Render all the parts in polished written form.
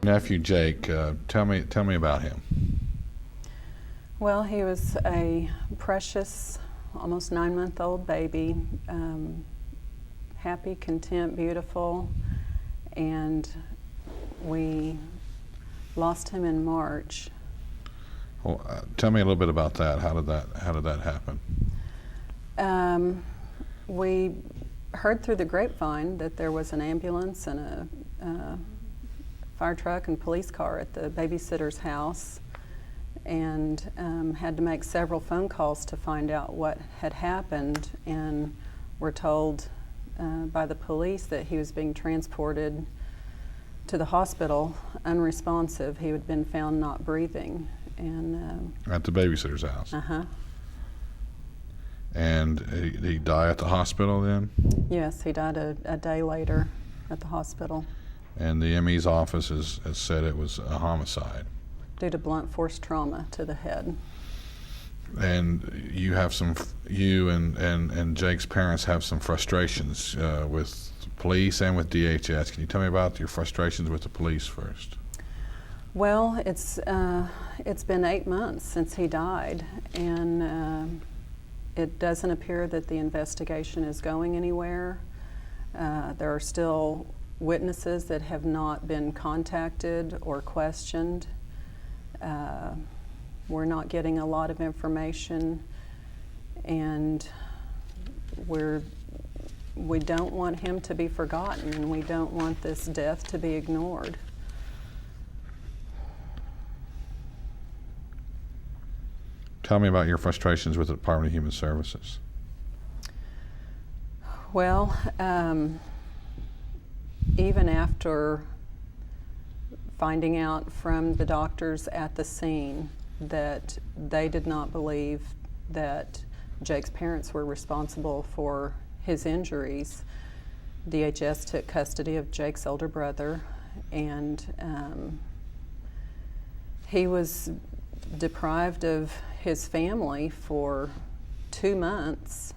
Nephew Jake, tell me about him. Well, he was a precious, almost 9-month-old baby, happy, content, beautiful, and we lost him in March. Well, tell me a little bit about that. How did that happen? We heard through the grapevine that there was an ambulance and a fire truck and police car at the babysitter's house, and had to make several phone calls to find out what had happened, and were told by the police that he was being transported to the hospital unresponsive. He had been found not breathing. And at the babysitter's house. Uh-huh. And he died at the hospital then? Yes, he died a day later at the hospital. And the ME's office has said it was a homicide. Due to blunt force trauma to the head. And you and Jake's parents have some frustrations with the police and with DHS. Can you tell me about your frustrations with the police first? Well, it's been 8 months since he died, and it doesn't appear that the investigation is going anywhere. There are still witnesses that have not been contacted or questioned. We're not getting a lot of information, and we don't want him to be forgotten, and we don't want this death to be ignored. Tell me about your frustrations with the Department of Human Services. Well, even after finding out from the doctors at the scene that they did not believe that Jake's parents were responsible for his injuries, DHS took custody of Jake's older brother, and he was deprived of his family for 2 months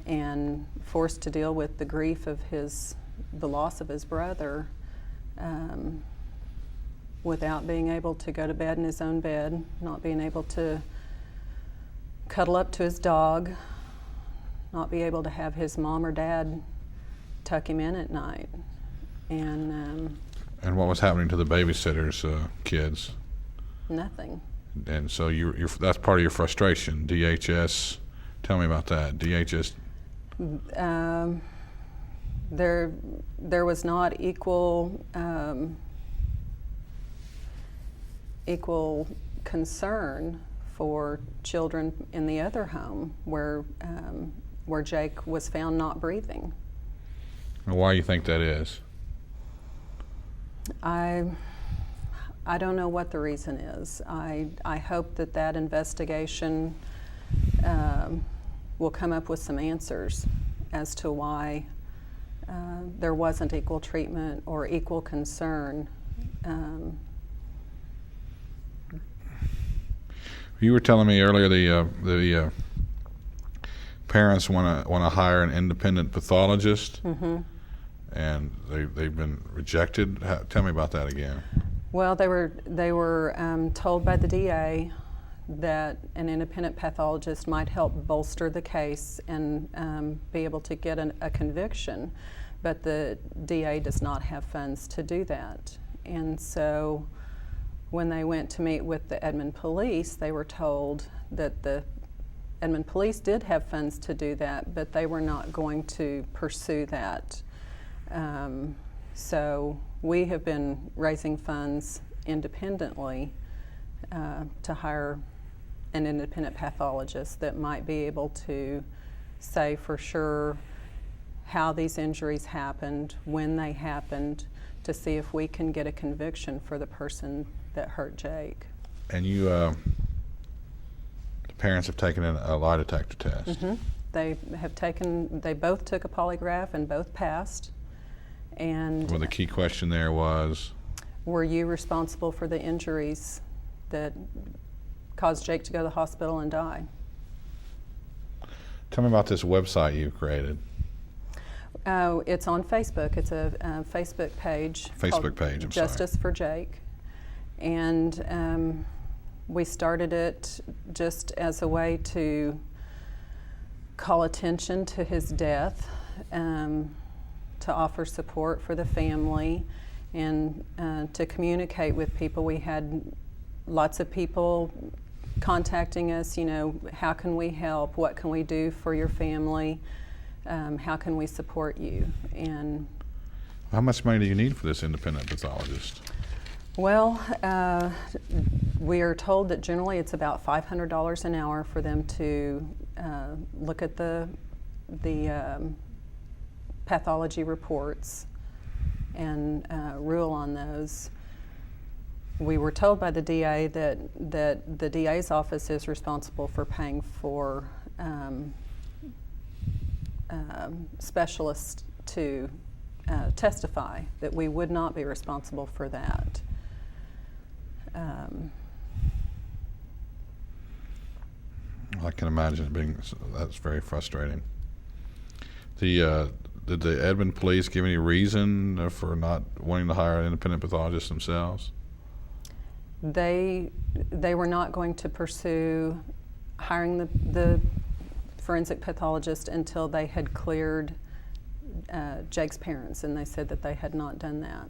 and forced to deal with the grief of the loss of his brother, without being able to go to bed in his own bed, not being able to cuddle up to his dog, not be able to have his mom or dad tuck him in at night. And what was happening to the babysitter's kids? Nothing. And so that's part of your frustration. DHS, tell me about that. DHS. There was not equal concern for children in the other home where Jake was found not breathing. And why do you think that is? I don't know what the reason is. I hope that investigation will come up with some answers as to why there wasn't equal treatment or equal concern. You were telling me earlier the parents want to hire an independent pathologist, Mm-hmm. and they've been rejected. Tell me about that again. Well, they were told by the DA that an independent pathologist might help bolster the case and be able to get a conviction, but the DA does not have funds to do that. And so when they went to meet with the Edmond Police, they were told that the Edmond Police did have funds to do that, but they were not going to pursue that. So we have been raising funds independently to hire an independent pathologist that might be able to say for sure how these injuries happened, when they happened, to see if we can get a conviction for the person that hurt Jake. And you, the parents have taken a lie detector test. Mm-hmm. They both took a polygraph and both passed. And well, the key question there was, were you responsible for the injuries that caused Jake to go to the hospital and die? Tell me about this website you created. Oh, it's on Facebook. It's a Facebook page. Facebook page, I'm sorry. Justice for Jake. And we started it just as a way to call attention to his death, to offer support for the family, and to communicate with people. We had lots of people contacting us, you know, how can we help? What can we do for your family? How can we support you? And how much money do you need for this independent pathologist? well, we are told that generally it's about $500 an hour for them to look at the pathology reports and rule on those. We were told by the DA that the DA's office is responsible for paying for specialists to testify, that we would not be responsible for that. I can imagine it being, that's very frustrating. Did the Edmond police give any reason for not wanting to hire an independent pathologist themselves? They were not going to pursue hiring the forensic pathologist until they had cleared Jake's parents, and they said that they had not done that.